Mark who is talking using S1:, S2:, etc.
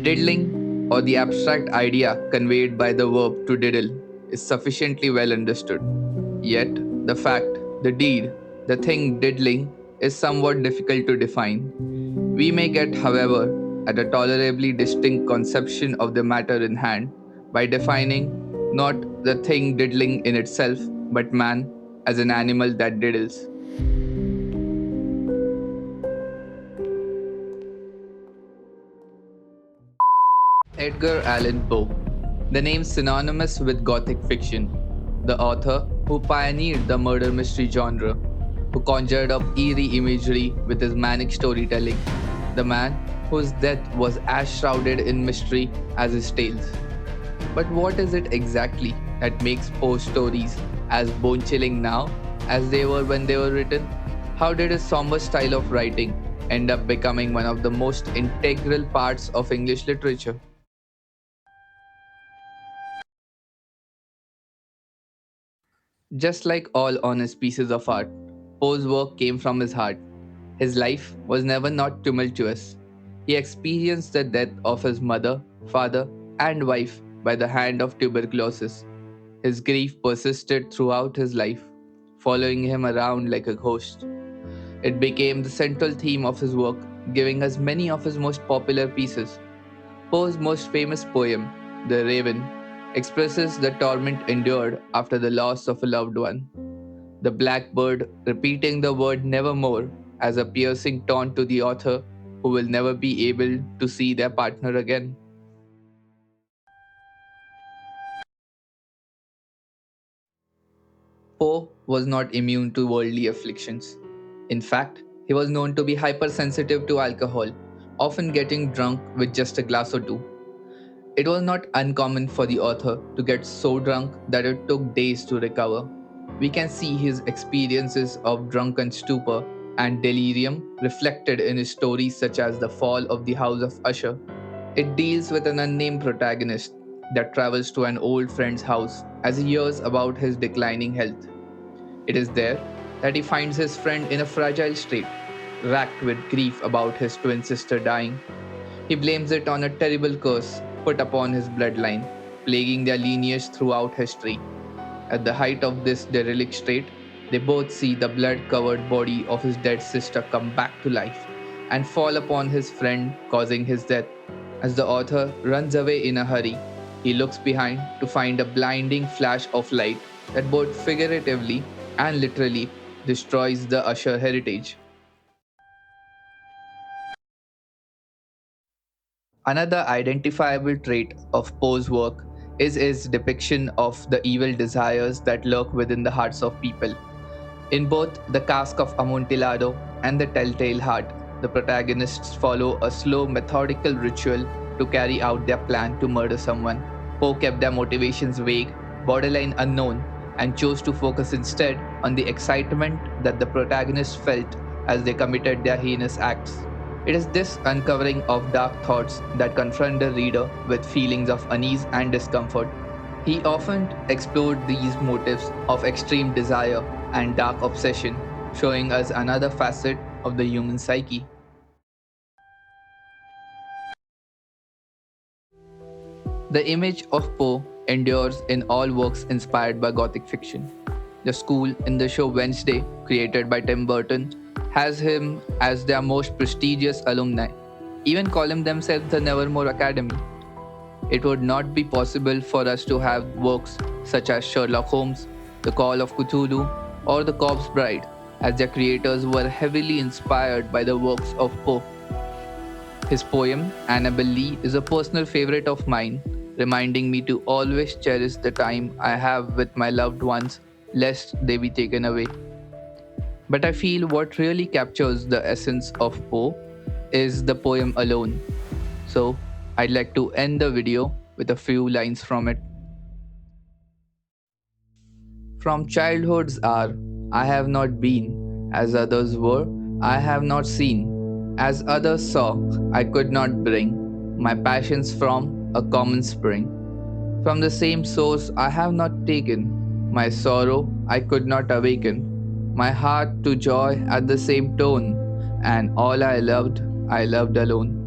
S1: Diddling, or the abstract idea conveyed by the verb to diddle, is sufficiently well understood. Yet, the fact, the deed, the thing diddling is somewhat difficult to define. We may get, however, at a tolerably distinct conception of the matter in hand by defining not the thing diddling in itself, but man as an animal that diddles. Edgar Allan Poe, the name synonymous with Gothic fiction, the author who pioneered the murder mystery genre, who conjured up eerie imagery with his manic storytelling, the man whose death was as shrouded in mystery as his tales. But what is it exactly that makes Poe's stories as bone chilling now as they were when they were written? How did his somber style of writing end up becoming one of the most integral parts of English literature? Just like all honest pieces of art, Poe's work came from his heart. His life was never not tumultuous. He experienced the death of his mother, father, and wife by the hand of tuberculosis. His grief persisted throughout his life, following him around like a ghost. It became the central theme of his work, giving us many of his most popular pieces. Poe's most famous poem, The Raven, expresses the torment endured after the loss of a loved one. The blackbird repeating the word nevermore as a piercing taunt to the author who will never be able to see their partner again. Poe was not immune to worldly afflictions. In fact, he was known to be hypersensitive to alcohol, often getting drunk with just a glass or two. It was not uncommon for the author to get so drunk that it took days to recover. We can see his experiences of drunken stupor and delirium reflected in his stories such as The Fall of the House of Usher. It deals with an unnamed protagonist that travels to an old friend's house as he hears about his declining health. It is there that he finds his friend in a fragile state, racked with grief about his twin sister dying. He blames it on a terrible curse put upon his bloodline, plaguing their lineage throughout history. At the height of this derelict state, they both see the blood covered body of his dead sister come back to life and fall upon his friend, causing his death. As the author runs away in a hurry, he looks behind to find a blinding flash of light that both figuratively and literally destroys the Usher heritage. Another identifiable trait of Poe's work is his depiction of the evil desires that lurk within the hearts of people. In both The Cask of Amontillado and The Telltale Heart, the protagonists follow a slow, methodical ritual to carry out their plan to murder someone. Poe kept their motivations vague, borderline unknown, and chose to focus instead on the excitement that the protagonists felt as they committed their heinous acts. It is this uncovering of dark thoughts that confront the reader with feelings of unease and discomfort. He often explored these motives of extreme desire and dark obsession, showing us another facet of the human psyche. The image of Poe endures in all works inspired by Gothic fiction. The school in the show Wednesday, created by Tim Burton, has him as their most prestigious alumni, even calling themselves the Nevermore Academy. It would not be possible for us to have works such as Sherlock Holmes, The Call of Cthulhu, or The Corpse Bride, as their creators were heavily inspired by the works of Poe. His poem, Annabel Lee, is a personal favorite of mine, reminding me to always cherish the time I have with my loved ones, lest they be taken away. But I feel what really captures the essence of Poe is the poem alone. So I'd like to end the video with a few lines from it. From childhood's hour, I have not been, as others were, I have not seen, as others saw, I could not bring my passions from a common spring. From the same source I have not taken, my sorrow I could not awaken, my heart to joy at the same tone, and all I loved alone.